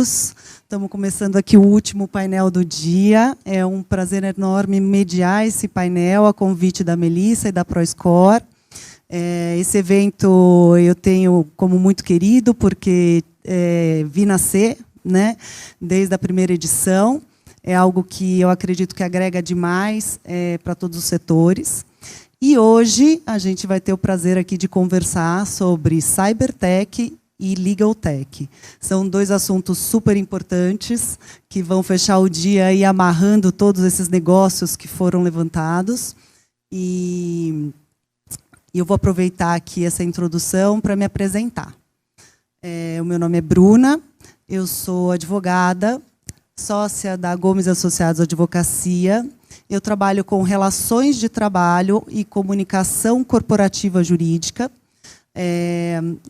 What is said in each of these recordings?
todos. Estamos começando aqui o último painel do dia. É um prazer enorme mediar esse painel a convite da Melissa e da ProScore. Esse evento eu tenho como muito querido, porque vi nascer, né, desde a primeira edição. É algo que eu acredito que agrega demais para todos os setores. E hoje a gente vai ter o prazer aqui de conversar sobre Cybertech e Legal Tech. São dois assuntos super importantes que vão fechar o dia aí amarrando todos esses negócios que foram levantados. E eu vou aproveitar aqui essa introdução para me apresentar. O meu nome é Bruna, eu sou advogada, sócia da Gomes Associados Advocacia. Eu trabalho com relações de trabalho e comunicação corporativa jurídica.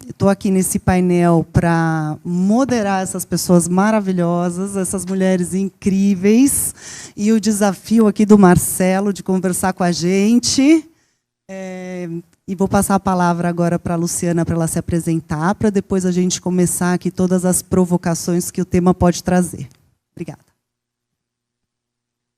Estou aqui nesse painel para moderar essas pessoas maravilhosas, essas mulheres incríveis, e o desafio aqui do Marcelo de conversar com a gente. E vou passar a palavra agora para a Luciana para ela se apresentar, para depois a gente começar aqui todas as provocações que o tema pode trazer. Obrigada.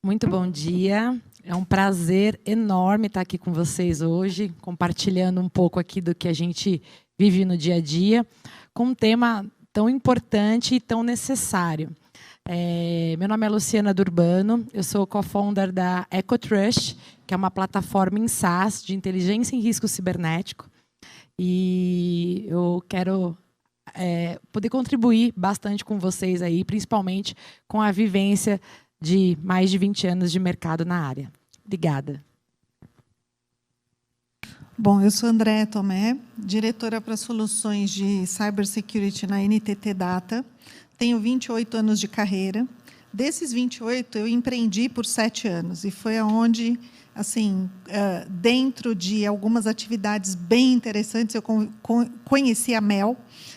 Muito bom dia. É um prazer enorme estar aqui com vocês hoje, compartilhando um pouco aqui do que a gente vive no dia a dia, com um tema tão importante e tão necessário. Meu nome é Luciana Durbano, eu sou co-founder da EcoTrush, que é uma plataforma em SaaS de inteligência em risco cibernético. E eu quero poder contribuir bastante com vocês aí, principalmente com a vivência de mais de 20 anos de mercado na área. Obrigada. Bom, eu sou Andréa Tomé, diretora para soluções de cybersecurity na NTT Data. Tenho 28 anos de carreira. Desses 28, eu empreendi por 7 anos. E foi onde, assim, dentro de algumas atividades bem interessantes, eu conheci a Mel.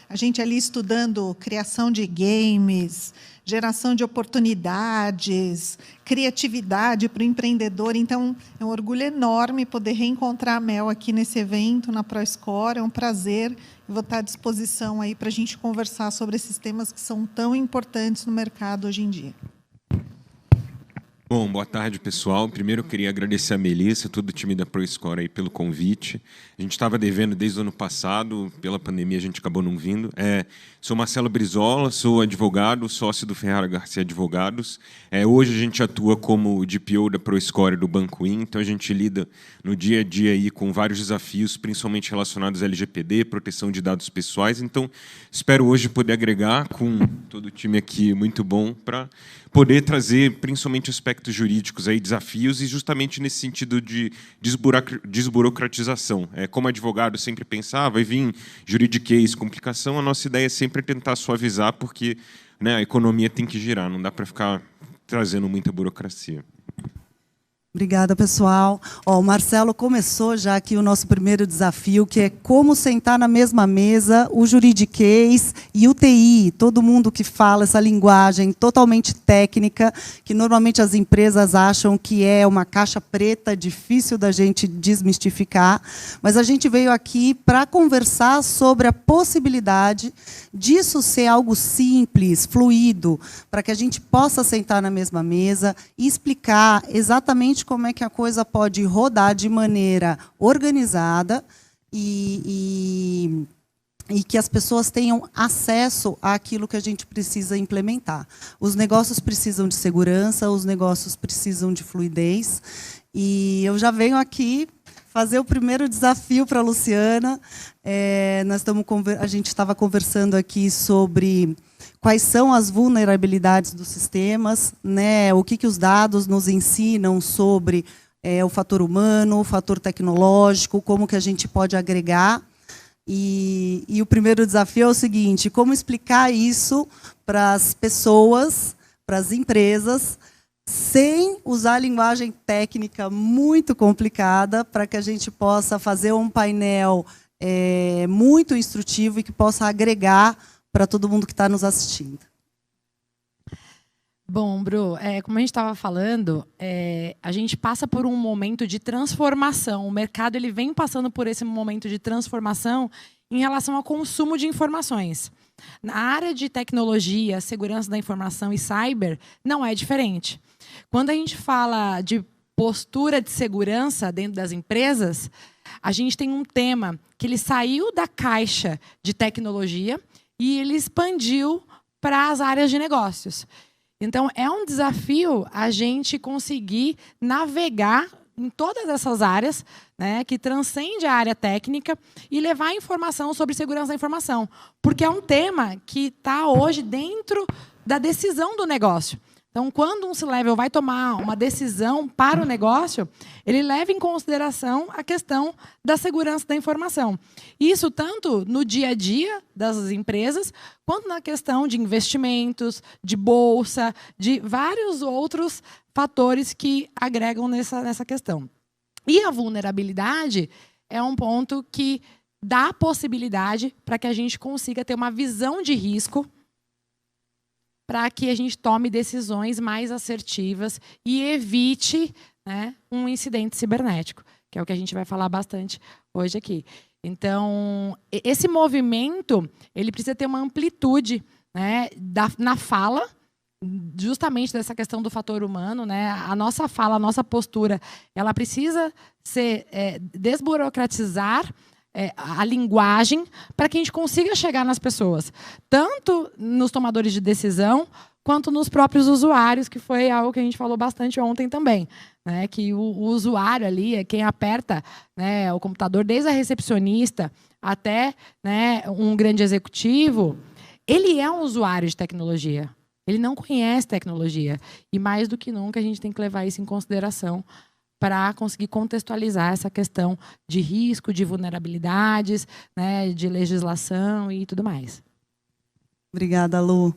A gente ali estudando criação de games, geração de oportunidades, criatividade para o empreendedor. Então, é um orgulho enorme poder reencontrar a Mel aqui nesse evento, na ProScore. É um prazer. Eu vou estar à disposição aí para a gente conversar sobre esses temas que são tão importantes no mercado hoje em dia. Bom, boa tarde, pessoal. Primeiro, eu queria agradecer a Melissa, todo o time da ProScore aí pelo convite. A gente estava devendo desde o ano passado, pela pandemia a gente acabou não vindo. Sou Marcelo Brizola, sou advogado, sócio do Ferrara Garcia Advogados. Hoje a gente atua como DPO da ProScore do Banco In, então a gente lida no dia a dia aí com vários desafios, principalmente relacionados à LGPD, proteção de dados pessoais. Então, espero hoje poder agregar com todo o time aqui muito bom para poder trazer principalmente aspectos jurídicos, aí, desafios, e justamente nesse sentido de desburocratização. Como advogado sempre pensava, vai vir juridiquês, complicação, a nossa ideia é sempre tentar suavizar, porque, né, a economia tem que girar, não dá para ficar trazendo muita burocracia. Obrigada, pessoal. O Marcelo começou já aqui o nosso primeiro desafio, que é como sentar na mesma mesa o juridiquês e o TI, todo mundo que fala essa linguagem totalmente técnica, que normalmente as empresas acham que é uma caixa preta, difícil da gente desmistificar, mas a gente veio aqui para conversar sobre a possibilidade disso ser algo simples, fluido, para que a gente possa sentar na mesma mesa e explicar exatamente como é que a coisa pode rodar de maneira organizada e que as pessoas tenham acesso àquilo que a gente precisa implementar. Os negócios precisam de segurança, os negócios precisam de fluidez. E eu já venho aqui fazer o primeiro desafio para a Luciana. A gente estava conversando aqui sobre quais são as vulnerabilidades dos sistemas, né? O que os dados nos ensinam sobre o fator humano, o fator tecnológico, como que a gente pode agregar. E o primeiro desafio é o seguinte: como explicar isso para as pessoas, para as empresas, sem usar linguagem técnica muito complicada, para que a gente possa fazer um painel muito instrutivo e que possa agregar para todo mundo que está nos assistindo. Bom, Bru, como a gente estava falando, a gente passa por um momento de transformação. O mercado ele vem passando por esse momento de transformação em relação ao consumo de informações. Na área de tecnologia, segurança da informação e cyber, não é diferente. Quando a gente fala de postura de segurança dentro das empresas, a gente tem um tema que ele saiu da caixa de tecnologia e ele expandiu para as áreas de negócios. Então, é um desafio a gente conseguir navegar em todas essas áreas, né, que transcende a área técnica e levar informação sobre segurança da informação. Porque é um tema que está hoje dentro da decisão do negócio. Então, quando um C-Level vai tomar uma decisão para o negócio, ele leva em consideração a questão da segurança da informação. Isso tanto no dia a dia das empresas, quanto na questão de investimentos, de bolsa, de vários outros fatores que agregam nessa questão. E a vulnerabilidade é um ponto que dá possibilidade para que a gente consiga ter uma visão de risco para que a gente tome decisões mais assertivas e evite, né, um incidente cibernético, que é o que a gente vai falar bastante hoje aqui. Então, esse movimento ele precisa ter uma amplitude, né, na fala, justamente dessa questão do fator humano, né? A nossa fala, a nossa postura, ela precisa ser desburocratizar a linguagem para que a gente consiga chegar nas pessoas, tanto nos tomadores de decisão, quanto nos próprios usuários, que foi algo que a gente falou bastante ontem também, né? Que o usuário ali é quem aperta, né, o computador, desde a recepcionista até, né, um grande executivo, ele é um usuário de tecnologia. Ele não conhece tecnologia. E, mais do que nunca, a gente tem que levar isso em consideração para conseguir contextualizar essa questão de risco, de vulnerabilidades, né, de legislação e tudo mais. Obrigada, Lu.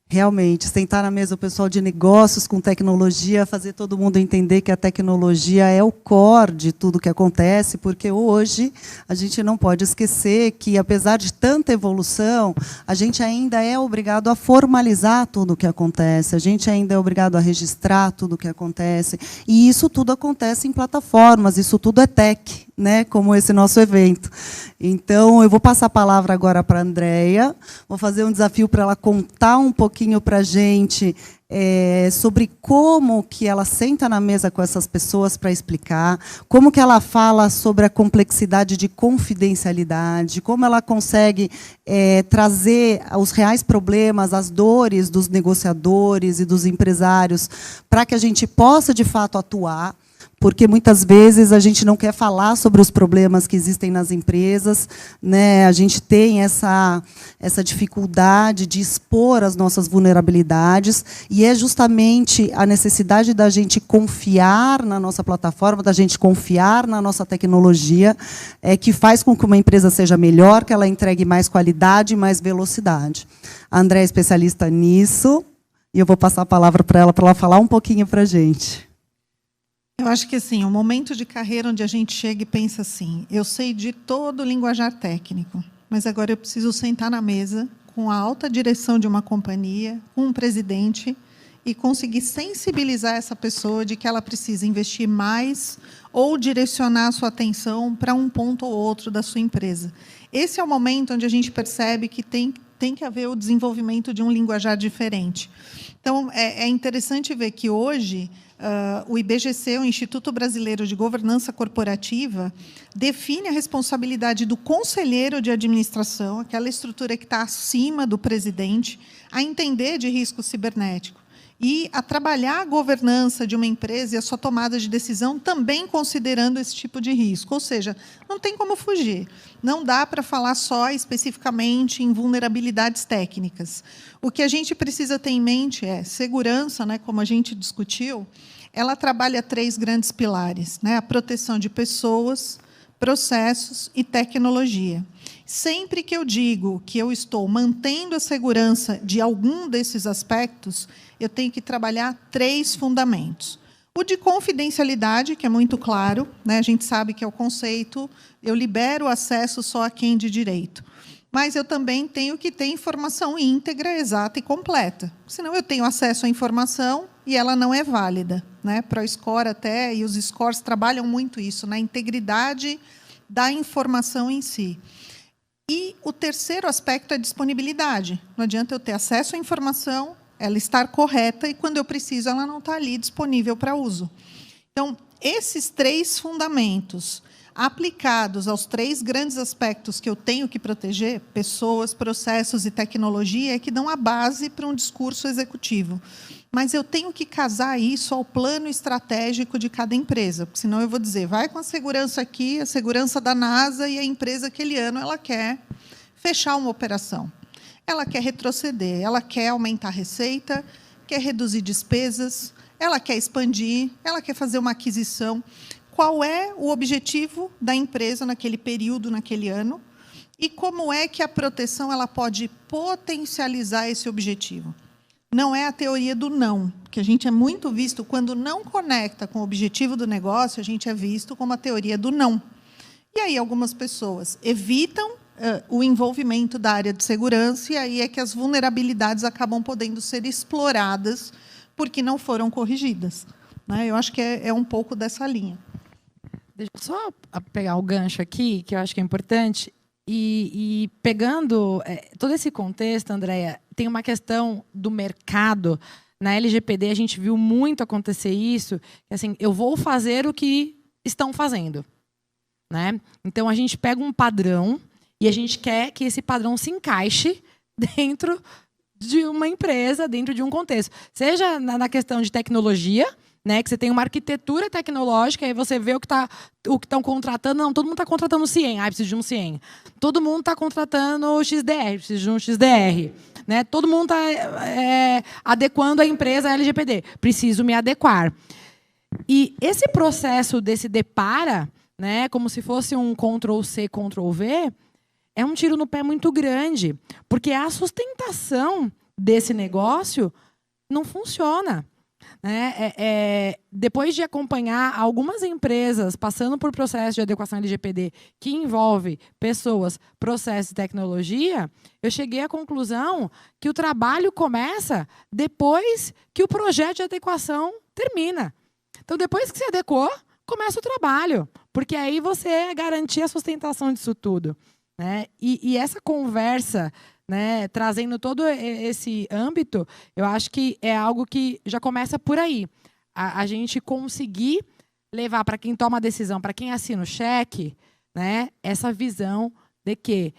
Realmente, sentar na mesa o pessoal de negócios com tecnologia, fazer todo mundo entender que a tecnologia é o core de tudo que acontece, porque hoje a gente não pode esquecer que, apesar de tanta evolução, a gente ainda é obrigado a formalizar tudo o que acontece, a gente ainda é obrigado a registrar tudo o que acontece, e isso tudo acontece em plataformas, isso tudo é tech, né, como esse nosso evento. Então, eu vou passar a palavra agora para a Andréia, vou fazer um desafio para ela contar um pouquinho para a gente sobre como que ela senta na mesa com essas pessoas para explicar, como que ela fala sobre a complexidade de confidencialidade, como ela consegue trazer os reais problemas, as dores dos negociadores e dos empresários, para que a gente possa, de fato, atuar. Porque muitas vezes a gente não quer falar sobre os problemas que existem nas empresas, né? A gente tem essa dificuldade de expor as nossas vulnerabilidades, e é justamente a necessidade da gente confiar na nossa plataforma, da gente confiar na nossa tecnologia, que faz com que uma empresa seja melhor, que ela entregue mais qualidade e mais velocidade. A Andréia é especialista nisso, e eu vou passar a palavra para ela falar um pouquinho para a gente. Eu acho que assim, um momento de carreira onde a gente chega e pensa assim, eu sei de todo o linguajar técnico, mas agora eu preciso sentar na mesa com a alta direção de uma companhia, com um presidente, e conseguir sensibilizar essa pessoa de que ela precisa investir mais ou direcionar a sua atenção para um ponto ou outro da sua empresa. Esse é o momento onde a gente percebe que tem que haver o desenvolvimento de um linguajar diferente. Então, é interessante ver que hoje o IBGC, o Instituto Brasileiro de Governança Corporativa, define a responsabilidade do conselheiro de administração, aquela estrutura que está acima do presidente, a entender de risco cibernético e a trabalhar a governança de uma empresa e a sua tomada de decisão também considerando esse tipo de risco. Ou seja, não tem como fugir. Não dá para falar só especificamente em vulnerabilidades técnicas. O que a gente precisa ter em mente é segurança, né, como a gente discutiu, ela trabalha 3 grandes pilares, né, a proteção de pessoas, processos e tecnologia. Sempre que eu digo que eu estou mantendo a segurança de algum desses aspectos, eu tenho que trabalhar 3 fundamentos. O de confidencialidade, que é muito claro, né? A gente sabe que é o conceito, eu libero o acesso só a quem de direito. Mas eu também tenho que ter informação íntegra, exata e completa. Senão eu tenho acesso à informação e ela não é válida, né? ProScore até, e os scores trabalham muito isso, na integridade da informação em si. E o terceiro aspecto é a disponibilidade. Não adianta eu ter acesso à informação, ela estar correta, e quando eu preciso, ela não está ali disponível para uso. Então, esses 3 fundamentos, aplicados aos 3 grandes aspectos que eu tenho que proteger, pessoas, processos e tecnologia, é que dão a base para um discurso executivo. Mas eu tenho que casar isso ao plano estratégico de cada empresa, porque senão eu vou dizer, vai com a segurança aqui, a segurança da NASA, e a empresa, aquele ano, ela quer fechar uma operação. Ela quer retroceder, ela quer aumentar a receita, quer reduzir despesas, ela quer expandir, ela quer fazer uma aquisição. Qual é o objetivo da empresa naquele período, naquele ano, e como é que a proteção ela pode potencializar esse objetivo. Não é a teoria do não, que a gente é muito visto, quando não conecta com o objetivo do negócio, a gente é visto como a teoria do não. E aí algumas pessoas evitam o envolvimento da área de segurança, e aí é que as vulnerabilidades acabam podendo ser exploradas porque não foram corrigidas. Né? Eu acho que é um pouco dessa linha. Deixa eu só pegar o gancho aqui, que eu acho que é importante. E pegando todo esse contexto, Andréia, tem uma questão do mercado. Na LGPD, a gente viu muito acontecer isso. Assim, eu vou fazer o que estão fazendo. Né? Então, a gente pega um padrão e a gente quer que esse padrão se encaixe dentro de uma empresa, dentro de um contexto. Seja na questão de tecnologia, né, que você tem uma arquitetura tecnológica, aí você vê o que estão contratando. Não, todo mundo está contratando o CIEM. Ah, preciso de um CIEM. Todo mundo está contratando o XDR. Preciso de um XDR. Né? Todo mundo está adequando a empresa à LGPD. Preciso me adequar. E esse processo desse depara, né, como se fosse um Ctrl+C, Ctrl+V, é um tiro no pé muito grande. Porque a sustentação desse negócio não funciona. Depois de acompanhar algumas empresas passando por processo de adequação LGPD que envolve pessoas, processos e tecnologia, eu cheguei à conclusão que o trabalho começa depois que o projeto de adequação termina. Então, depois que você adequou, começa o trabalho, porque aí você garantir a sustentação disso tudo. Né? E essa conversa, né, trazendo todo esse âmbito, eu acho que é algo que já começa por aí. A gente conseguir levar para quem toma a decisão, para quem assina o cheque, né, essa visão de que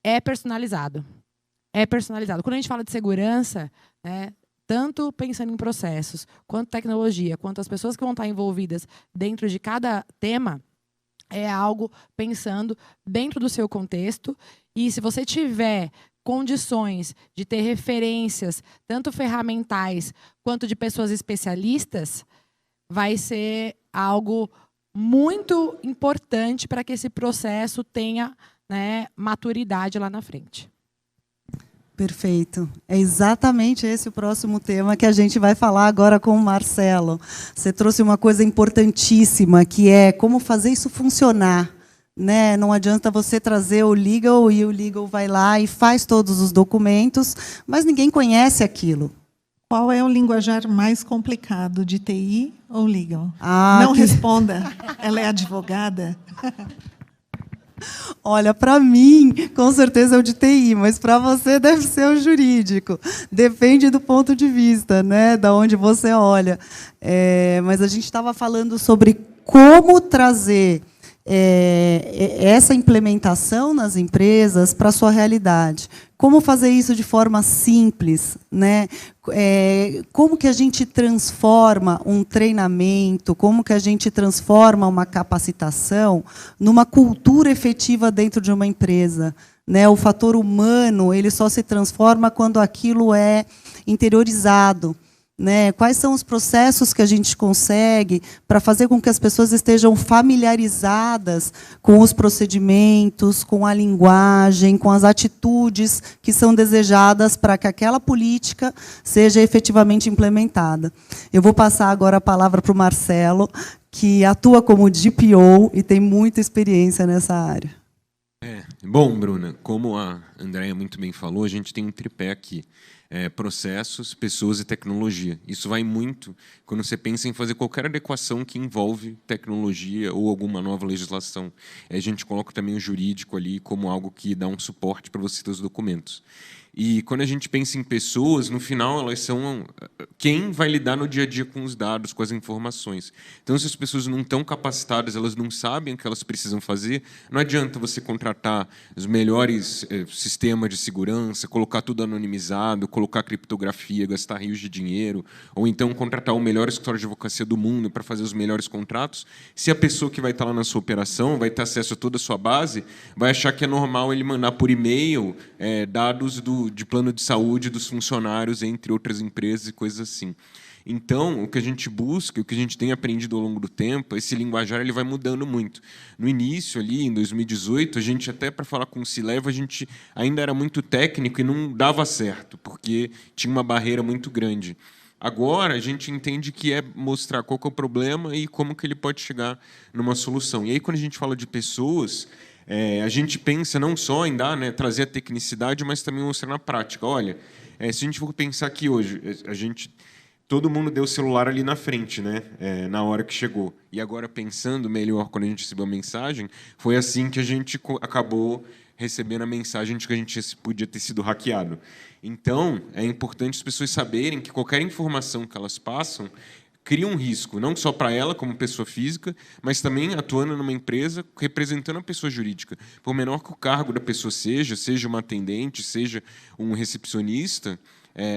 é personalizado. É personalizado. Quando a gente fala de segurança, né, tanto pensando em processos, quanto tecnologia, quanto as pessoas que vão estar envolvidas dentro de cada tema, é algo pensando dentro do seu contexto. E se você tiver condições de ter referências, tanto ferramentais quanto de pessoas especialistas, vai ser algo muito importante para que esse processo tenha, né, maturidade lá na frente. Perfeito. É exatamente esse o próximo tema que a gente vai falar agora com o Marcelo. Você trouxe uma coisa importantíssima, que é como fazer isso funcionar. Né? Não adianta você trazer o legal e o legal vai lá e faz todos os documentos, mas ninguém conhece aquilo. Qual é o linguajar mais complicado, de TI ou legal? Não responda, ela é advogada. Olha, para mim, com certeza é o de TI, mas para você deve ser o jurídico. Depende do ponto de vista, né, da onde você olha. Mas a gente estava falando sobre como trazer essa implementação nas empresas para a sua realidade. Como fazer isso de forma simples, né? Como que a gente transforma um treinamento, como que a gente transforma uma capacitação numa cultura efetiva dentro de uma empresa, né? O fator humano, ele só se transforma quando aquilo é interiorizado. Né? Quais são os processos que a gente consegue para fazer com que as pessoas estejam familiarizadas com os procedimentos, com a linguagem, com as atitudes que são desejadas para que aquela política seja efetivamente implementada. Eu vou passar agora a palavra para o Marcelo, que atua como DPO e tem muita experiência nessa área. Bom, Bruna, como a Andréia muito bem falou, a gente tem um tripé aqui. processos, pessoas e tecnologia. Isso vai muito quando você pensa em fazer qualquer adequação que envolve tecnologia ou alguma nova legislação. A gente coloca também o jurídico ali como algo que dá um suporte para você ter os documentos. E quando a gente pensa em pessoas, no final elas são quem vai lidar no dia a dia com os dados, com as informações. Então, se as pessoas não estão capacitadas, elas não sabem o que elas precisam fazer, não adianta você contratar os melhores sistemas de segurança, colocar tudo anonimizado, colocar criptografia, gastar rios de dinheiro, ou então contratar o melhor escritório de advocacia do mundo para fazer os melhores contratos, se a pessoa que vai estar lá na sua operação vai ter acesso a toda a sua base, vai achar que é normal ele mandar por e-mail dados de plano de saúde dos funcionários, entre outras empresas e coisas assim. Então, o que a gente busca, o que a gente tem aprendido ao longo do tempo, esse linguajar ele vai mudando muito. No início, ali, em 2018, a gente, até para falar com o C-Level, a gente ainda era muito técnico e não dava certo, porque tinha uma barreira muito grande. Agora, a gente entende que é mostrar qual que é o problema e como que ele pode chegar numa solução. E aí, quando a gente fala de pessoas, a gente pensa não só em trazer a tecnicidade, mas também mostrar na prática. Olha, se a gente for pensar que hoje todo mundo deu o celular ali na frente, né? Na hora que chegou. E agora, pensando melhor, quando a gente recebeu a mensagem, foi assim que a gente acabou recebendo a mensagem de que a gente podia ter sido hackeado. Então, é importante as pessoas saberem que qualquer informação que elas passam cria um risco, não só para ela, como pessoa física, mas também atuando numa empresa representando a pessoa jurídica. Por menor que o cargo da pessoa seja uma atendente, seja um recepcionista,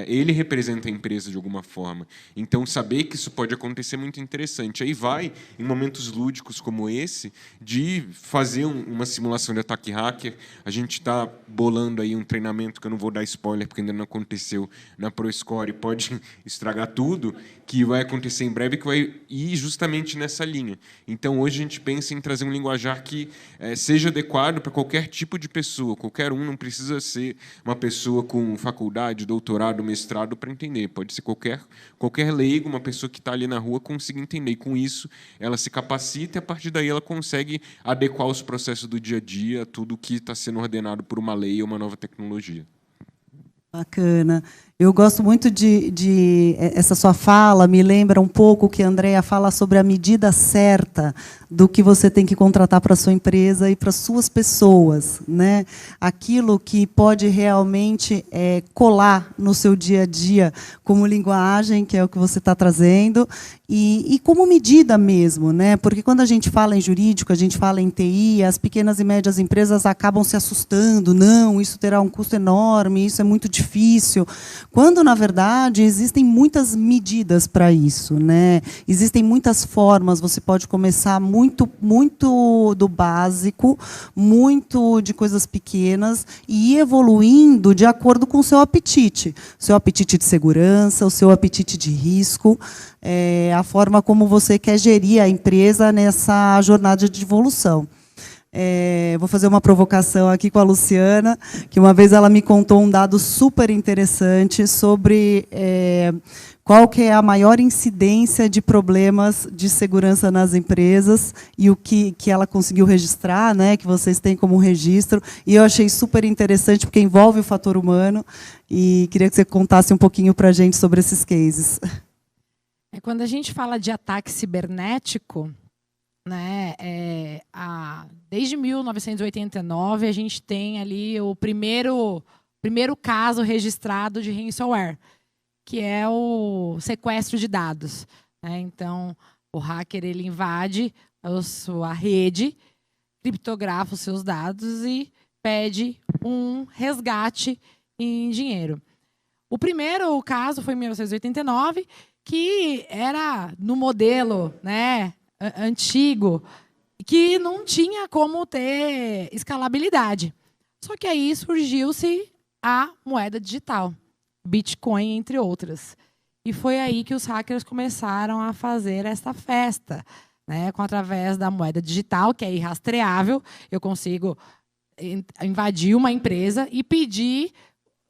ele representa a empresa de alguma forma. Então, saber que isso pode acontecer é muito interessante. Aí vai, em momentos lúdicos como esse, de fazer uma simulação de ataque hacker. A gente está bolando aí um treinamento, que eu não vou dar spoiler, porque ainda não aconteceu na ProScore, pode estragar tudo, que vai acontecer em breve, que vai ir justamente nessa linha. Então, hoje a gente pensa em trazer um linguajar que seja adequado para qualquer tipo de pessoa. Qualquer um, não precisa ser uma pessoa com faculdade, doutorado, mestrado para entender. Pode ser qualquer leigo, uma pessoa que está ali na rua consiga entender. E, com isso, ela se capacita e, a partir daí, ela consegue adequar os processos do dia a dia a tudo que está sendo ordenado por uma lei ou uma nova tecnologia. Bacana. Eu gosto muito de essa sua fala, me lembra um pouco que a Andrea fala sobre a medida certa do que você tem que contratar para a sua empresa e para as suas pessoas, né? Aquilo que pode realmente colar no seu dia a dia como linguagem, que é o que você está trazendo, e como medida mesmo, né? Porque quando a gente fala em jurídico, a gente fala em TI, as pequenas e médias empresas acabam se assustando, não, isso terá um custo enorme, isso é muito difícil. Quando, na verdade, existem muitas medidas para isso, né? Existem muitas formas, você pode começar muito do básico, muito de coisas pequenas, e ir evoluindo de acordo com o seu apetite de segurança, o seu apetite de risco, a forma como você quer gerir a empresa nessa jornada de evolução. Vou fazer uma provocação aqui com a Luciana, que uma vez ela me contou um dado super interessante sobre qual que é a maior incidência de problemas de segurança nas empresas e o que ela conseguiu registrar, né, que vocês têm como registro. E eu achei super interessante, porque envolve o fator humano, e queria que você contasse um pouquinho para a gente sobre esses cases. Quando a gente fala de ataque cibernético, né, desde 1989 a gente tem ali o primeiro caso registrado de ransomware, que é o sequestro de dados, né? Então, o hacker ele invade a sua rede, criptografa os seus dados e pede um resgate em dinheiro. O primeiro caso foi em 1989, que era no modelo, né, antigo, que não tinha como ter escalabilidade. Só que aí surgiu-se a moeda digital, Bitcoin, entre outras. E foi aí que os hackers começaram a fazer essa festa, né? Através da moeda digital, que é irrastreável, eu consigo invadir uma empresa e pedir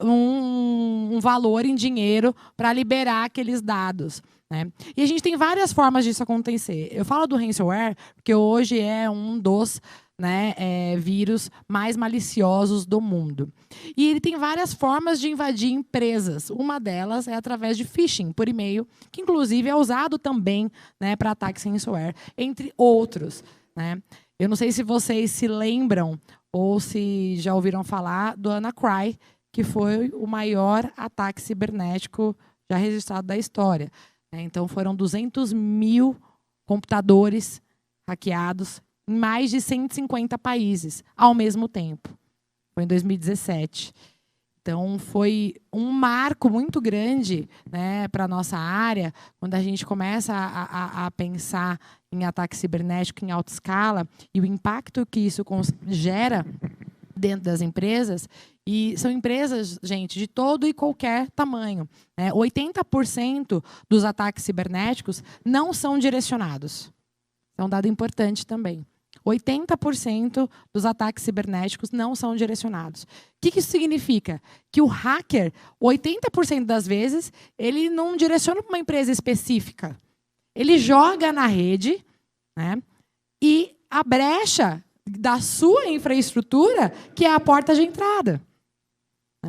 um valor em dinheiro para liberar aqueles dados, né? E a gente tem várias formas disso acontecer. Eu falo do ransomware porque hoje é um dos, né, vírus mais maliciosos do mundo. E ele tem várias formas de invadir empresas. Uma delas é através de phishing por e-mail, que inclusive é usado também, né, para ataques ransomware, entre outros, né? Eu não sei se vocês se lembram ou se já ouviram falar do WannaCry, que foi o maior ataque cibernético já registrado da história. Então, foram 200 mil computadores hackeados em mais de 150 países ao mesmo tempo. Foi em 2017. Então, foi um marco muito grande, né, para a nossa área, quando a gente começa a pensar em ataque cibernético em alta escala e o impacto que isso gera dentro das empresas. E são empresas, gente, de todo e qualquer tamanho. 80% dos ataques cibernéticos não são direcionados. É um dado importante também. 80% dos ataques cibernéticos não são direcionados. O que isso significa? Que o hacker, 80% das vezes, ele não direciona para uma empresa específica. Ele joga na rede, né, e a brecha da sua infraestrutura, que é a porta de entrada.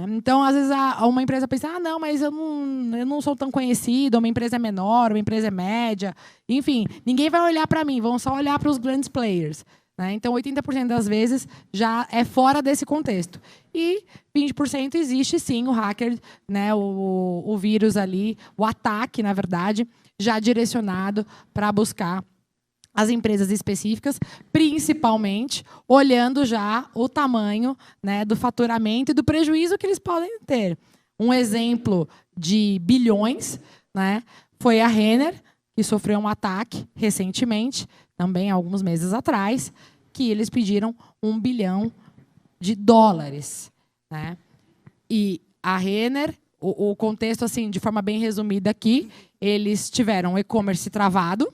Então, às vezes, uma empresa pensa, não, mas eu não sou tão conhecido, uma empresa é menor, uma empresa é média. Enfim, ninguém vai olhar para mim, vão só olhar para os grandes players. Então, 80% das vezes já é fora desse contexto. E 20% existe, sim, o hacker, né, o vírus ali, o ataque, na verdade, já direcionado para buscar as empresas específicas, principalmente olhando já o tamanho, né, do faturamento e do prejuízo que eles podem ter. Um exemplo de bilhões, né, foi a Renner, que sofreu um ataque recentemente, também alguns meses atrás, que eles pediram $1 bilhão. Né? E a Renner, o contexto, assim, de forma bem resumida aqui, eles tiveram e-commerce travado,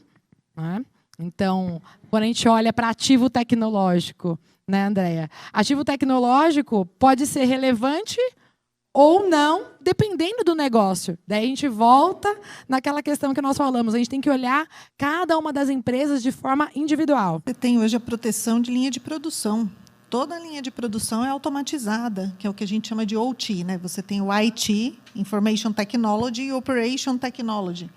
né? Então, quando a gente olha para ativo tecnológico, né, Andréia? Ativo tecnológico pode ser relevante ou não, dependendo do negócio. Daí a gente volta naquela questão que nós falamos. A gente tem que olhar cada uma das empresas de forma individual. Você tem hoje a proteção de linha de produção. Toda a linha de produção é automatizada, que é o que a gente chama de OT, né? Você tem o IT, Information Technology, e Operation Technology.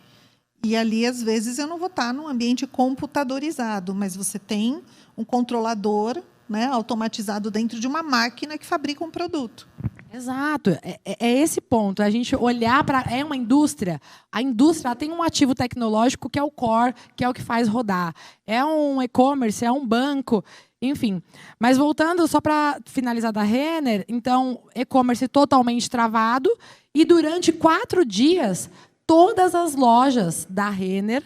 E ali, às vezes, eu não vou estar num ambiente computadorizado, mas você tem um controlador, né, automatizado dentro de uma máquina que fabrica um produto. Exato. É esse ponto. A gente olhar para... É uma indústria. A indústria tem um ativo tecnológico que é o core, que é o que faz rodar. É um e-commerce, é um banco, enfim. Mas voltando, só para finalizar da Renner, então, e-commerce totalmente travado e durante 4 dias... Todas as lojas da Renner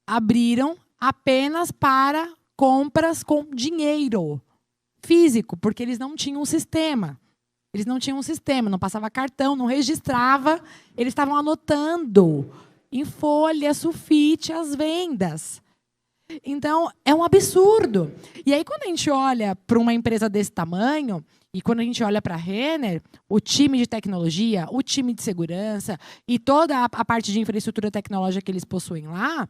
abriram apenas para compras com dinheiro físico, porque eles não tinham um sistema. Eles não tinham um sistema, não passava cartão, não registrava. Eles estavam anotando em folha, sulfite, as vendas. Então, é um absurdo. E aí, quando a gente olha para uma empresa desse tamanho... E quando a gente olha para a Renner, o time de tecnologia, o time de segurança e toda a parte de infraestrutura tecnológica que eles possuem lá,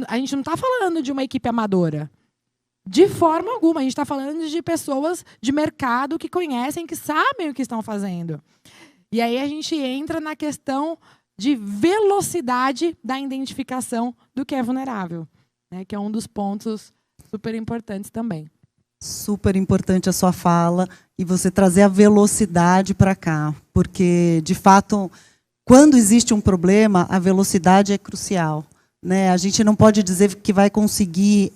a gente não está falando de uma equipe amadora. De forma alguma. A gente está falando de pessoas de mercado que conhecem, que sabem o que estão fazendo. E aí a gente entra na questão de velocidade da identificação do que é vulnerável, né, que é um dos pontos super importantes também. Super importante a sua fala e você trazer a velocidade para cá, porque, de fato, quando existe um problema, a velocidade é crucial, né? A gente não pode dizer que vai conseguir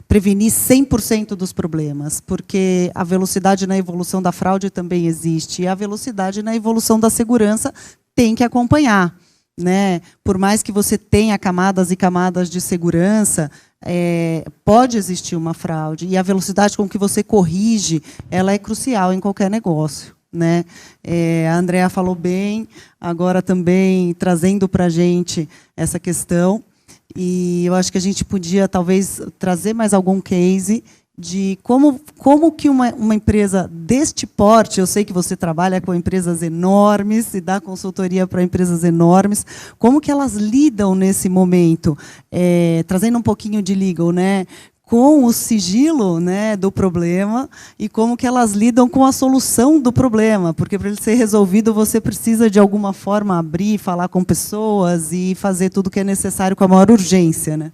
prevenir 100% dos problemas, porque a velocidade na evolução da fraude também existe, e a velocidade na evolução da segurança tem que acompanhar, né? Por mais que você tenha camadas e camadas de segurança, pode existir uma fraude, e a velocidade com que você corrige, ela é crucial em qualquer negócio, né? A Andréa falou bem, agora também trazendo para a gente essa questão, e eu acho que a gente podia talvez trazer mais algum case de como que uma empresa deste porte, eu sei que você trabalha com empresas enormes e dá consultoria para empresas enormes, como que elas lidam nesse momento, trazendo um pouquinho de legal, né? com o sigilo, né, do problema e como que elas lidam com a solução do problema, porque para ele ser resolvido você precisa de alguma forma abrir, falar com pessoas e fazer tudo o que é necessário com a maior urgência, né?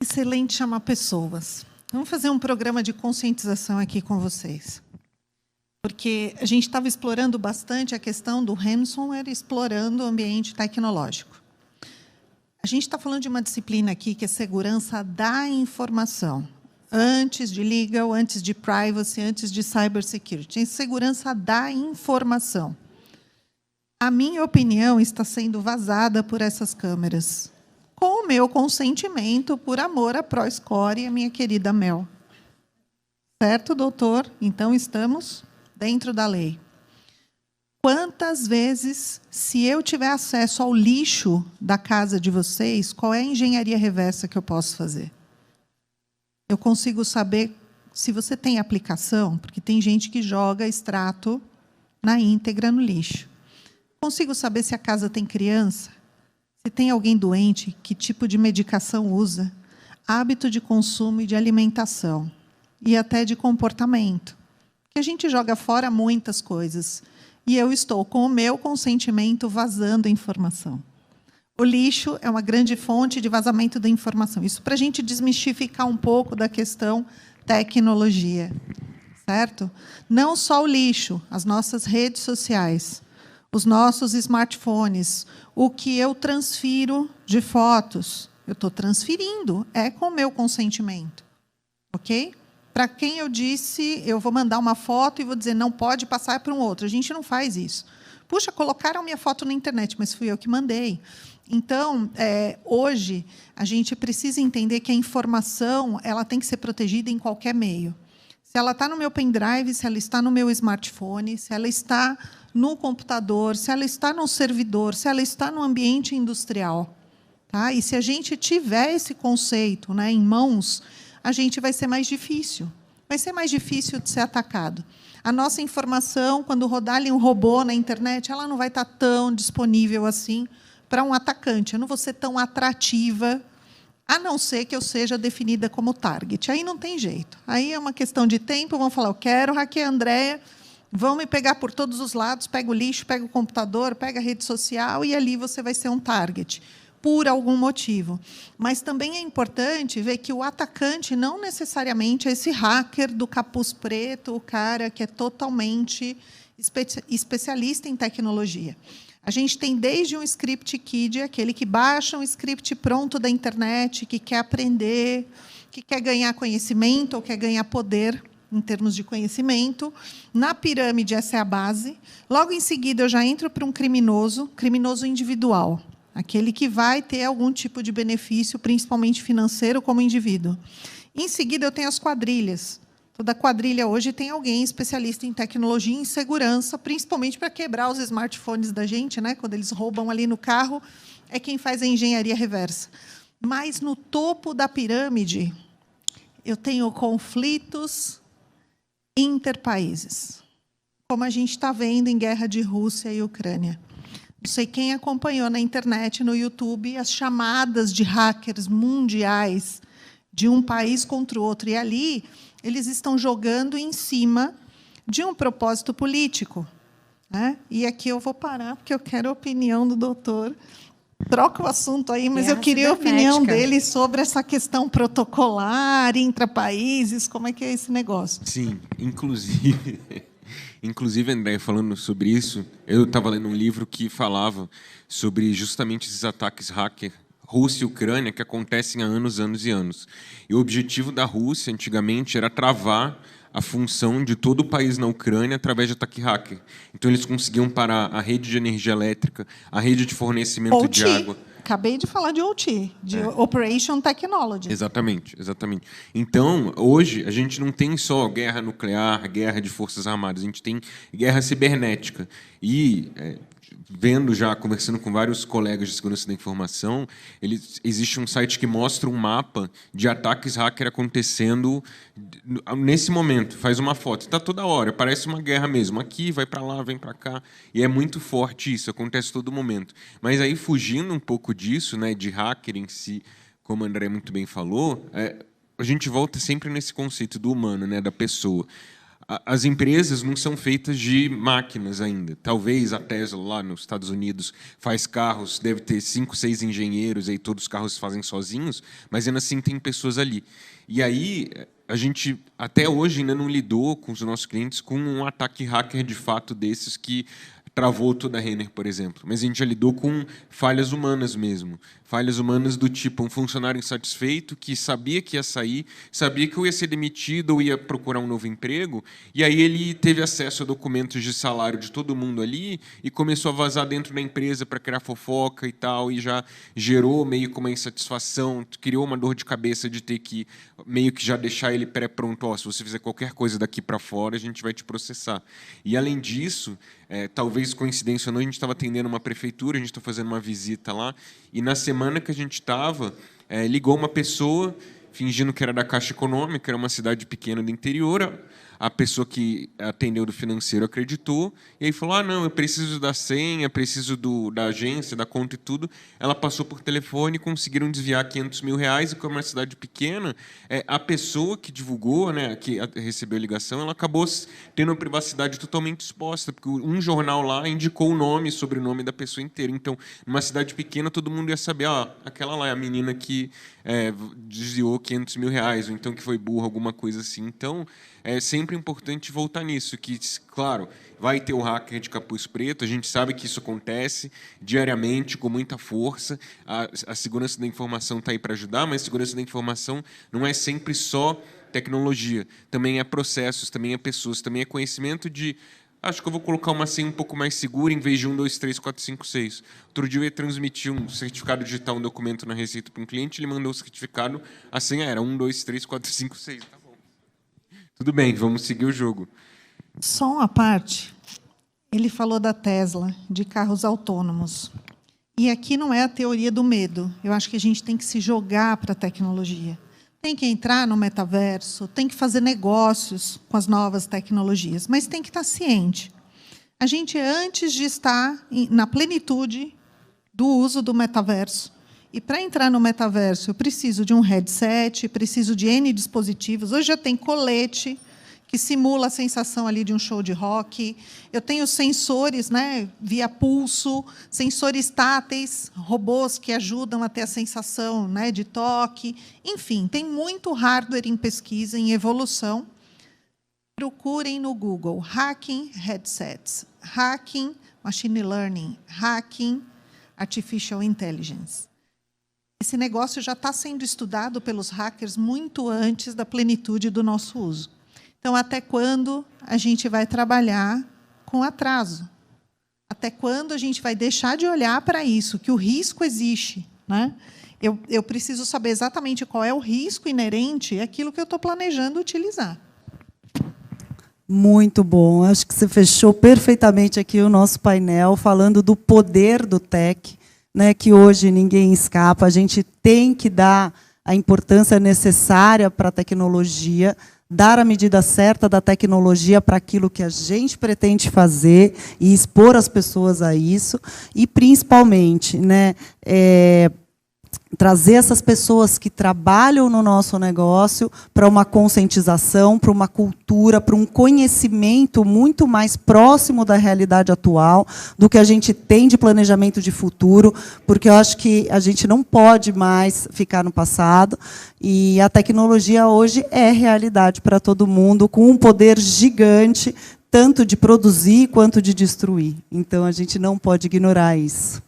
Excelente chamar pessoas. Vamos fazer um programa de conscientização aqui com vocês. Porque a gente estava explorando bastante a questão do ransomware, explorando o ambiente tecnológico. A gente está falando de uma disciplina aqui que é segurança da informação. Antes de legal, antes de privacy, antes de cybersecurity. É segurança da informação. A minha opinião está sendo vazada por essas câmeras. Com o meu consentimento, por amor à ProScore e à minha querida Mel. Certo, doutor? Então, estamos dentro da lei. Quantas vezes, se eu tiver acesso ao lixo da casa de vocês, qual é a engenharia reversa que eu posso fazer? Eu consigo saber se você tem aplicação, porque tem gente que joga extrato na íntegra no lixo. Consigo saber se a casa tem criança, se tem alguém doente, que tipo de medicação usa, hábito de consumo e de alimentação, e até de comportamento. Porque a gente joga fora muitas coisas. E eu estou, com o meu consentimento, vazando informação. O lixo é uma grande fonte de vazamento da informação. Isso para a gente desmistificar um pouco da questão tecnologia. Certo? Não só o lixo, as nossas redes sociais, os nossos smartphones, o que eu transfiro de fotos, eu estou transferindo, é com o meu consentimento. Ok? Para quem eu disse, eu vou mandar uma foto e vou dizer, não pode passar para um outro. A gente não faz isso. Puxa, colocaram minha foto na internet, mas fui eu que mandei. Então, hoje, a gente precisa entender que a informação ela tem que ser protegida em qualquer meio. Se ela está no meu pendrive, se ela está no meu smartphone, se ela está no computador, se ela está no servidor, se ela está no ambiente industrial. Tá? E se a gente tiver esse conceito, né, em mãos, a gente vai ser mais difícil. Vai ser mais difícil de ser atacado. A nossa informação, quando rodar ali um robô na internet, ela não vai estar tão disponível assim para um atacante. Eu não vou ser tão atrativa, a não ser que eu seja definida como target. Aí não tem jeito. Aí é uma questão de tempo, vão falar, eu quero hackear a Andréia, vão me pegar por todos os lados, pega o lixo, pega o computador, pega a rede social, e ali você vai ser um target, por algum motivo. Mas também é importante ver que o atacante não necessariamente é esse hacker do capuz preto, o cara que é totalmente especialista em tecnologia. A gente tem desde um script kid, aquele que baixa um script pronto da internet, que quer aprender, que quer ganhar conhecimento ou quer ganhar poder em termos de conhecimento. Na pirâmide, essa é a base. Logo em seguida, eu já entro para um criminoso individual. Aquele que vai ter algum tipo de benefício, principalmente financeiro, como indivíduo. Em seguida, eu tenho as quadrilhas. Toda quadrilha hoje tem alguém especialista em tecnologia e em segurança, principalmente para quebrar os smartphones da gente, né? Quando eles roubam ali no carro, é quem faz a engenharia reversa. Mas, no topo da pirâmide, eu tenho conflitos interpaíses, como a gente está vendo em guerra de Rússia e Ucrânia. Não sei quem acompanhou na internet, no YouTube, as chamadas de hackers mundiais de um país contra o outro. E ali eles estão jogando em cima de um propósito político. Né? E aqui eu vou parar, porque eu quero a opinião do doutor. Troca o assunto aí, mas eu queria a opinião dele sobre essa questão protocolar, intrapaíses, como é que é esse negócio? Sim, Inclusive, André, falando sobre isso, eu estava lendo um livro que falava sobre justamente esses ataques hacker Rússia e Ucrânia que acontecem há anos, anos e anos. E o objetivo da Rússia, antigamente, era travar a função de todo o país na Ucrânia através de ataque hacker. Então, eles conseguiam parar a rede de energia elétrica, a rede de fornecimento de água. Acabei de falar de OT, de Operation Technology. Exatamente, exatamente. Então, hoje, a gente não tem só guerra nuclear, guerra de forças armadas, a gente tem guerra cibernética. E, vendo já, conversando com vários colegas de segurança da informação, existe um site que mostra um mapa de ataques hacker acontecendo nesse momento. Faz uma foto, está toda hora, parece uma guerra mesmo. Aqui, vai para lá, vem para cá. E é muito forte isso, acontece todo momento. Mas aí, fugindo um pouco disso, né, de hacker em si, como o André muito bem falou, a gente volta sempre nesse conceito do humano, né, da pessoa. As empresas não são feitas de máquinas ainda. Talvez a Tesla, lá nos Estados Unidos, faz carros, deve ter 5, 6 engenheiros, aí todos os carros fazem sozinhos, mas ainda assim tem pessoas ali. E aí, a gente, até hoje, ainda não lidou com os nossos clientes com um ataque hacker de fato desses que travou toda a Renner, por exemplo. Mas a gente já lidou com falhas humanas mesmo. Falhas humanas do tipo um funcionário insatisfeito que sabia que ia sair, sabia que eu ia ser demitido ou ia procurar um novo emprego, e aí ele teve acesso a documentos de salário de todo mundo ali e começou a vazar dentro da empresa para criar fofoca e tal, e já gerou meio que uma insatisfação, criou uma dor de cabeça de ter que meio que já deixar ele pré-pronto. Se você fizer qualquer coisa daqui para fora, a gente vai te processar. E, além disso, talvez coincidência ou não, a gente estava atendendo uma prefeitura, a gente está fazendo uma visita lá, e na semana que a gente estava, ligou uma pessoa fingindo que era da Caixa Econômica, era uma cidade pequena do interior. A pessoa que atendeu do financeiro acreditou, e aí falou, não, eu preciso da senha, preciso da agência, da conta e tudo. Ela passou por telefone e conseguiram desviar R$500 mil, e como é uma cidade pequena, a pessoa que divulgou, né, que recebeu a ligação, ela acabou tendo uma privacidade totalmente exposta, porque um jornal lá indicou o nome e sobrenome da pessoa inteira. Então, numa cidade pequena, todo mundo ia saber, aquela lá é a menina que desviou R$500 mil, ou então que foi burra, alguma coisa assim. Então, é sempre importante voltar nisso, que, claro, vai ter o hacker de capuz preto, a gente sabe que isso acontece diariamente, com muita força, a segurança da informação está aí para ajudar, mas a segurança da informação não é sempre só tecnologia, também é processos, também é pessoas, também é conhecimento de... Acho que eu vou colocar uma senha um pouco mais segura em vez de 1, 2, 3, 4, 5, 6. Outro dia eu ia transmitir um certificado digital, um documento na Receita para um cliente, ele mandou o certificado, a senha era 1, 2, 3, 4, 5, 6. Tá bom. Tudo bem, vamos seguir o jogo. Só uma parte. Ele falou da Tesla, de carros autônomos. E aqui não é a teoria do medo. Eu acho que a gente tem que se jogar para a tecnologia. Tem que entrar no metaverso, tem que fazer negócios com as novas tecnologias, mas tem que estar ciente. A gente, antes de estar na plenitude do uso do metaverso, e para entrar no metaverso, eu preciso de um headset, preciso de N dispositivos. Hoje já tem colete que simula a sensação ali de um show de rock. Eu tenho sensores, né, via pulso, sensores táteis, robôs que ajudam a ter a sensação, né, de toque. Enfim, tem muito hardware em pesquisa, em evolução. Procurem no Google hacking headsets, hacking machine learning, hacking artificial intelligence. Esse negócio já está sendo estudado pelos hackers muito antes da plenitude do nosso uso. Então, até quando a gente vai trabalhar com atraso? Até quando a gente vai deixar de olhar para isso, que o risco existe, né? Eu preciso saber exatamente qual é o risco inerente àquilo que eu estou planejando utilizar. Muito bom. Acho que você fechou perfeitamente aqui o nosso painel, falando do poder do tech, né, que hoje ninguém escapa. A gente tem que dar a importância necessária para a tecnologia, dar a medida certa da tecnologia para aquilo que a gente pretende fazer e expor as pessoas a isso. E, principalmente, né, trazer essas pessoas que trabalham no nosso negócio para uma conscientização, para uma cultura, para um conhecimento muito mais próximo da realidade atual, do que a gente tem de planejamento de futuro, porque eu acho que a gente não pode mais ficar no passado, e a tecnologia hoje é realidade para todo mundo, com um poder gigante, tanto de produzir quanto de destruir. Então, a gente não pode ignorar isso.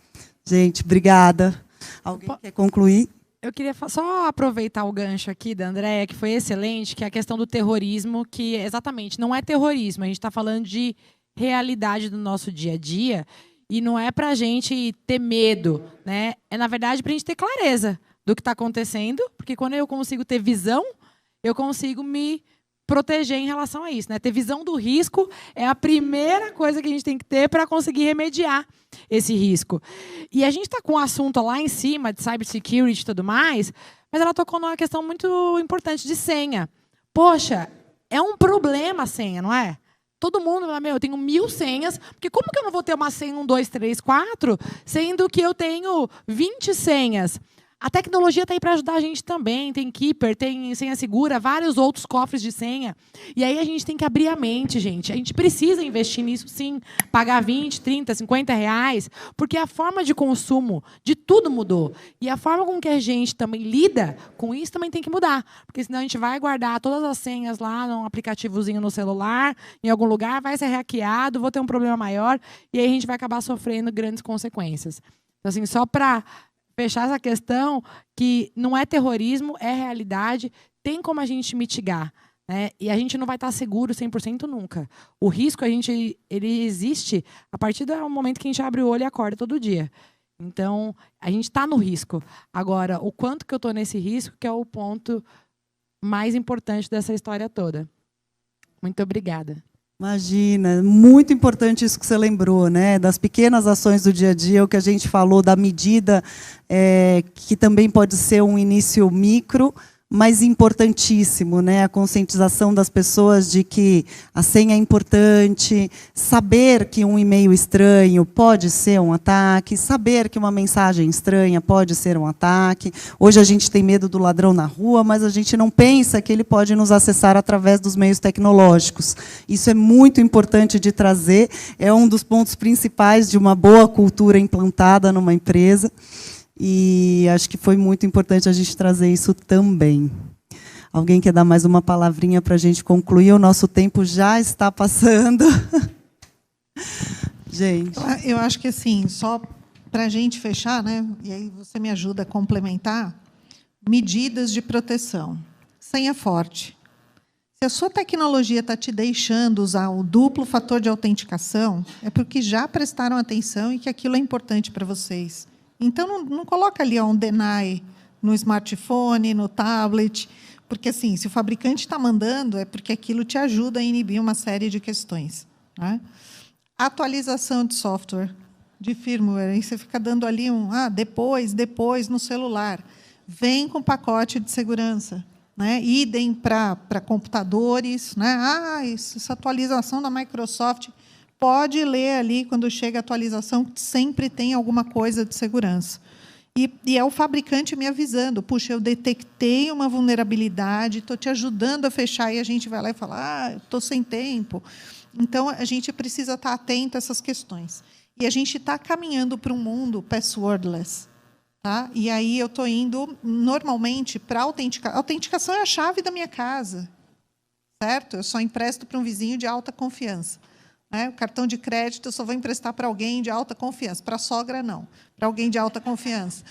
Gente, obrigada. Alguém quer concluir? Eu queria só aproveitar o gancho aqui da Andréia, que foi excelente, que é a questão do terrorismo, que exatamente não é terrorismo, a gente está falando de realidade do nosso dia a dia, e não é para a gente ter medo, né? É, na verdade, para a gente ter clareza do que está acontecendo, porque quando eu consigo ter visão, eu consigo me proteger em relação a isso, né? Ter visão do risco é a primeira coisa que a gente tem que ter para conseguir remediar esse risco. E a gente está com um assunto lá em cima de cybersecurity e tudo mais, mas ela tocou numa questão muito importante de senha. Poxa, é um problema a senha, não é? Todo mundo fala, eu tenho 1000 senhas, porque como que eu não vou ter uma senha 1, 2, 3, 4, sendo que eu tenho 20 senhas? A tecnologia está aí para ajudar a gente também. Tem Keeper, tem senha segura, vários outros cofres de senha. E aí a gente tem que abrir a mente, gente. A gente precisa investir nisso, sim. Pagar 20, 30, 50 reais, porque a forma de consumo de tudo mudou. E a forma com que a gente também lida com isso também tem que mudar. Porque senão a gente vai guardar todas as senhas lá num aplicativozinho no celular, em algum lugar, vai ser hackeado, vou ter um problema maior, e aí a gente vai acabar sofrendo grandes consequências. Então, assim, só para fechar essa questão, que não é terrorismo, é realidade, tem como a gente mitigar, né? E a gente não vai estar seguro 100% nunca. O risco, ele existe a partir do momento que a gente abre o olho e acorda todo dia. Então, a gente está no risco. Agora, o quanto que eu estou nesse risco, que é o ponto mais importante dessa história toda. Muito obrigada. Imagina, muito importante isso que você lembrou, né? Das pequenas ações do dia a dia, o que a gente falou da medida, que também pode ser um início micro, mas importantíssimo, né? A conscientização das pessoas de que a senha é importante, saber que um e-mail estranho pode ser um ataque, saber que uma mensagem estranha pode ser um ataque. Hoje a gente tem medo do ladrão na rua, mas a gente não pensa que ele pode nos acessar através dos meios tecnológicos. Isso é muito importante de trazer, é um dos pontos principais de uma boa cultura implantada numa empresa. E acho que foi muito importante a gente trazer isso também. Alguém quer dar mais uma palavrinha para a gente concluir? O nosso tempo já está passando. Gente. Eu acho que, assim, só para a gente fechar, né? E aí você me ajuda a complementar, medidas de proteção. Senha forte. Se a sua tecnologia está te deixando usar o duplo fator de autenticação, é porque já prestaram atenção e que aquilo é importante para vocês. Então, não coloca ali um deny no smartphone, no tablet, porque, assim, se o fabricante está mandando, é porque aquilo te ajuda a inibir uma série de questões, né? Atualização de software, de firmware, aí você fica dando ali depois, no celular. Vem com pacote de segurança, né? Idem para computadores, né? Essa atualização da Microsoft... Pode ler ali, quando chega a atualização, que sempre tem alguma coisa de segurança. E é o fabricante me avisando, puxa, eu detectei uma vulnerabilidade, estou te ajudando a fechar, e a gente vai lá e fala, estou sem tempo. Então, a gente precisa estar atento a essas questões. E a gente está caminhando para um mundo passwordless. Tá? E aí eu estou indo, normalmente, para a autenticação. A autenticação é a chave da minha casa. Certo? Eu só empresto para um vizinho de alta confiança. O cartão de crédito eu só vou emprestar para alguém de alta confiança. Para a sogra, não. Para alguém de alta confiança.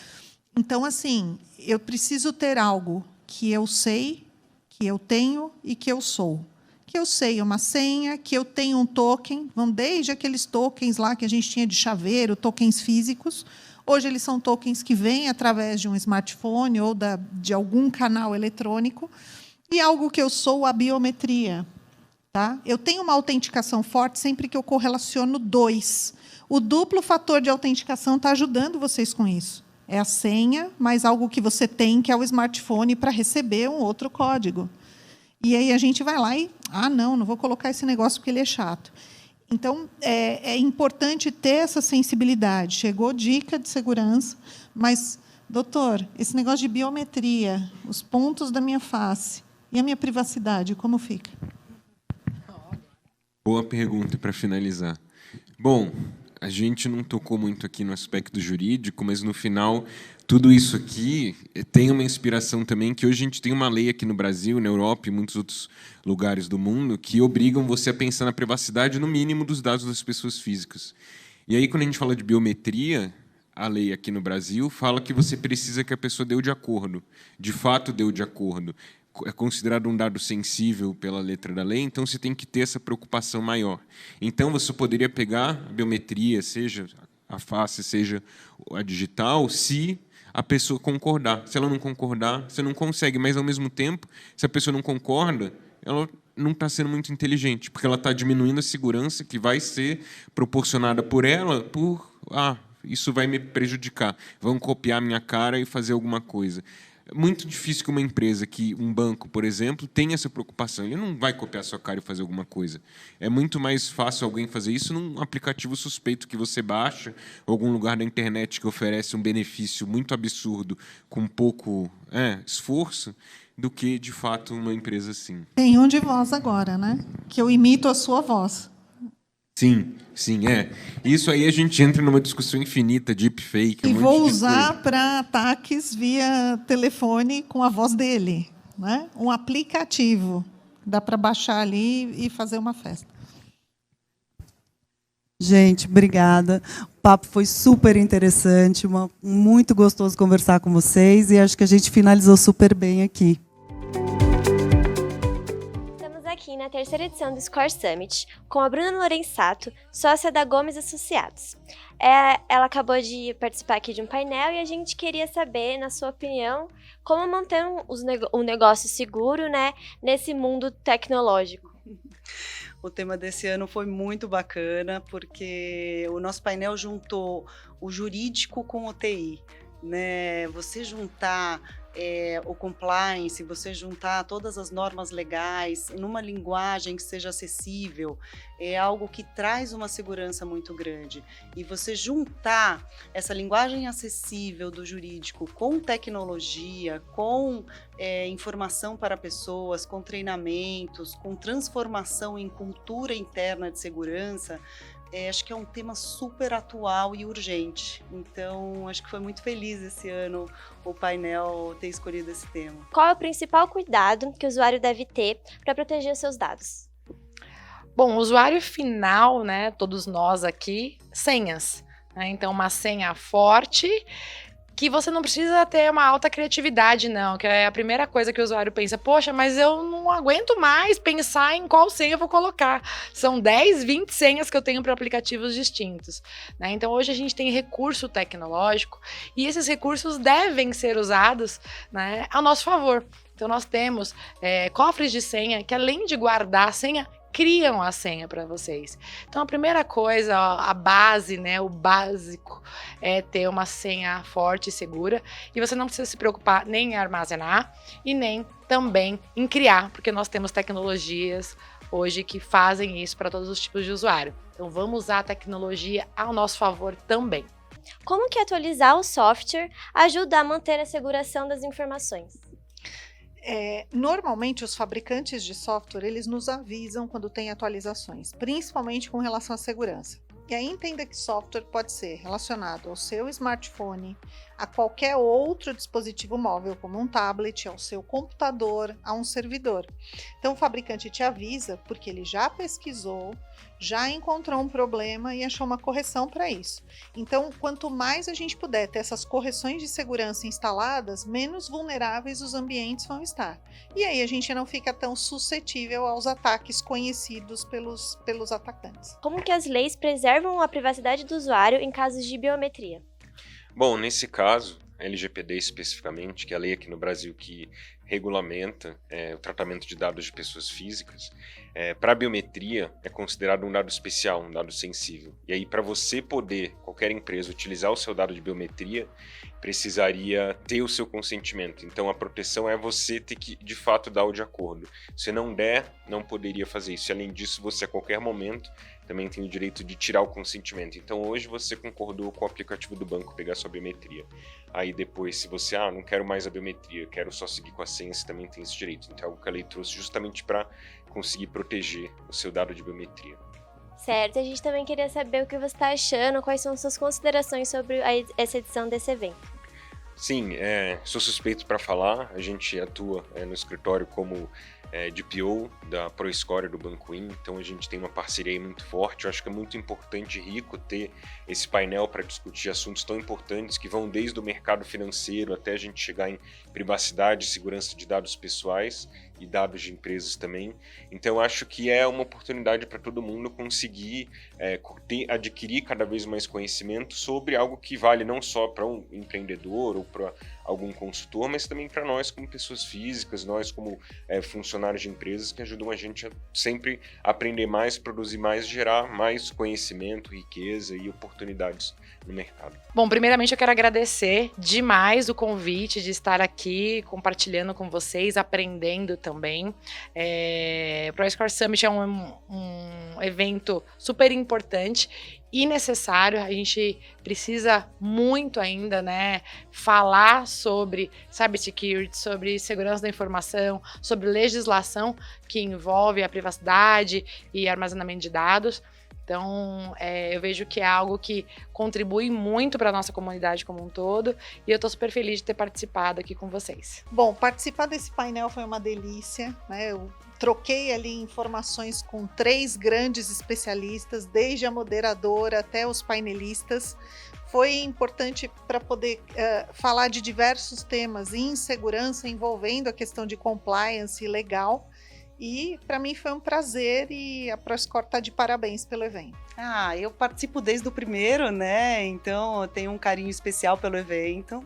Então, assim, eu preciso ter algo que eu sei, que eu tenho e que eu sou. Que eu sei uma senha, que eu tenho um token, vão desde aqueles tokens lá que a gente tinha de chaveiro, tokens físicos. Hoje, eles são tokens que vêm através de um smartphone ou de algum canal eletrônico. E algo que eu sou, a biometria. Tá? Eu tenho uma autenticação forte sempre que eu correlaciono 2. O duplo fator de autenticação está ajudando vocês com isso. É a senha, mais algo que você tem, que é o smartphone, para receber um outro código. E aí a gente vai lá e... não vou colocar esse negócio porque ele é chato. Então, é importante ter essa sensibilidade. Chegou dica de segurança, mas, doutor, esse negócio de biometria, os pontos da minha face e a minha privacidade, como fica? Boa pergunta para finalizar. Bom, a gente não tocou muito aqui no aspecto jurídico, mas, no final, tudo isso aqui tem uma inspiração também, que hoje a gente tem uma lei aqui no Brasil, na Europa e em muitos outros lugares do mundo, que obrigam você a pensar na privacidade, no mínimo, dos dados das pessoas físicas. E aí, quando a gente fala de biometria, a lei aqui no Brasil fala que você precisa que a pessoa deu de acordo. De fato, deu de acordo. É considerado um dado sensível pela letra da lei, então você tem que ter essa preocupação maior. Então, você poderia pegar a biometria, seja a face, seja a digital, se a pessoa concordar. Se ela não concordar, você não consegue. Mas, ao mesmo tempo, se a pessoa não concorda, ela não está sendo muito inteligente, porque ela está diminuindo a segurança que vai ser proporcionada por ela isso vai me prejudicar. Vão copiar a minha cara e fazer alguma coisa. É muito difícil que uma empresa, um banco, por exemplo, tenha essa preocupação. Ele não vai copiar a sua cara e fazer alguma coisa. É muito mais fácil alguém fazer isso num aplicativo suspeito que você baixa, ou algum lugar da internet que oferece um benefício muito absurdo com pouco esforço, do que, de fato, uma empresa assim. Tem um de voz agora, né? Que eu imito a sua voz. Sim, Isso aí a gente entra numa discussão infinita, deepfake. E vou usar para ataques via telefone com a voz dele, né? Um aplicativo. Dá para baixar ali e fazer uma festa. Gente, obrigada. O papo foi super interessante, muito gostoso conversar com vocês e acho que a gente finalizou super bem aqui. Estamos aqui na terceira edição do Score Summit com a Bruna Lorenzato, sócia da Gomes Associados. Ela acabou de participar aqui de um painel e a gente queria saber, na sua opinião, como manter um negócio seguro, né, nesse mundo tecnológico. O tema desse ano foi muito bacana, porque o nosso painel juntou o jurídico com o TI, né? Você juntar o compliance, você juntar todas as normas legais numa linguagem que seja acessível, é algo que traz uma segurança muito grande. E você juntar essa linguagem acessível do jurídico com tecnologia, com informação para pessoas, com treinamentos, com transformação em cultura interna de segurança, acho que é um tema super atual e urgente. Então, acho que foi muito feliz esse ano o painel ter escolhido esse tema. Qual é o principal cuidado que o usuário deve ter para proteger os seus dados? Bom, o usuário final, né, todos nós aqui, senhas. Né? Então, uma senha forte, que você não precisa ter uma alta criatividade, não, que é a primeira coisa que o usuário pensa, poxa, mas eu não aguento mais pensar em qual senha eu vou colocar. São 10, 20 senhas que eu tenho para aplicativos distintos. Né? Então, hoje a gente tem recurso tecnológico e esses recursos devem ser usados, né, ao nosso favor. Então, nós temos cofres de senha que, além de guardar a senha, criam a senha para vocês. Então, a primeira coisa, a base, né, o básico, é ter uma senha forte e segura. E você não precisa se preocupar nem em armazenar e nem também em criar, porque nós temos tecnologias hoje que fazem isso para todos os tipos de usuário. Então, vamos usar a tecnologia ao nosso favor também. Como que atualizar o software ajuda a manter a segurança das informações? Normalmente os fabricantes de software, eles nos avisam quando tem atualizações, principalmente com relação à segurança. E aí entenda que software pode ser relacionado ao seu smartphone, a qualquer outro dispositivo móvel, como um tablet, ao seu computador, a um servidor. Então o fabricante te avisa porque ele já pesquisou, já encontrou um problema e achou uma correção para isso. Então, quanto mais a gente puder ter essas correções de segurança instaladas, menos vulneráveis os ambientes vão estar. E aí a gente não fica tão suscetível aos ataques conhecidos pelos atacantes. Como que as leis preservam a privacidade do usuário em casos de biometria? Bom, nesse caso, a LGPD especificamente, que é a lei aqui no Brasil que regulamenta o tratamento de dados de pessoas físicas, para a biometria é considerado um dado especial, um dado sensível. E aí, para você poder, qualquer empresa, utilizar o seu dado de biometria, precisaria ter o seu consentimento. Então, a proteção é você ter que, de fato, dar o de acordo. Se não der, não poderia fazer isso. E, além disso, você, a qualquer momento, também tem o direito de tirar o consentimento. Então, hoje você concordou com o aplicativo do banco pegar sua biometria. Aí depois, se você, não quero mais a biometria, quero só seguir com a senha, você também tem esse direito. Então, é algo que a lei trouxe justamente para conseguir proteger o seu dado de biometria. Certo, a gente também queria saber o que você está achando, quais são suas considerações sobre essa edição desse evento. Sim, sou suspeito para falar. A gente atua no escritório como DPO da ProScore do Banco In, então a gente tem uma parceria muito forte. Eu acho que é muito importante e rico ter esse painel para discutir assuntos tão importantes que vão desde o mercado financeiro até a gente chegar em privacidade e segurança de dados pessoais e dados de empresas também. Então acho que é uma oportunidade para todo mundo conseguir adquirir cada vez mais conhecimento sobre algo que vale não só para um empreendedor ou para algum consultor, mas também para nós como pessoas físicas, nós como funcionários de empresas que ajudam a gente a sempre aprender mais, produzir mais, gerar mais conhecimento, riqueza e oportunidades no mercado. Bom, primeiramente eu quero agradecer demais o convite de estar aqui compartilhando com vocês, aprendendo também. O ProScore Summit é um evento super importante e necessário. A gente precisa muito ainda, né, falar sobre cybersecurity, sobre segurança da informação, sobre legislação que envolve a privacidade e armazenamento de dados. Então, eu vejo que é algo que contribui muito para a nossa comunidade como um todo e eu estou super feliz de ter participado aqui com vocês. Bom, participar desse painel foi uma delícia, né? Eu troquei ali informações com 3 grandes especialistas, desde a moderadora até os painelistas. Foi importante para poder falar de diversos temas em segurança, envolvendo a questão de compliance legal. E para mim foi um prazer e a ProScore está de parabéns pelo evento. Eu participo desde o primeiro, né? Então eu tenho um carinho especial pelo evento.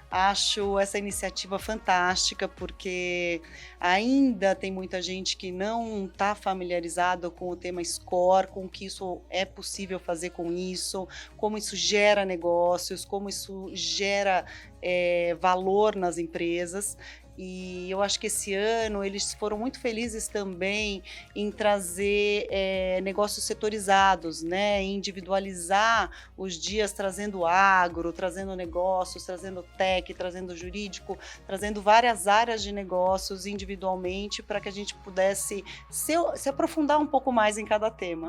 Acho essa iniciativa fantástica, porque ainda tem muita gente que não está familiarizada com o tema Score, com o que isso é possível fazer com isso, como isso gera negócios, como isso gera valor nas empresas. E eu acho que esse ano eles foram muito felizes também em trazer negócios setorizados, né? Individualizar os dias, trazendo agro, trazendo negócios, trazendo tech, trazendo jurídico, trazendo várias áreas de negócios individualmente para que a gente pudesse se aprofundar um pouco mais em cada tema.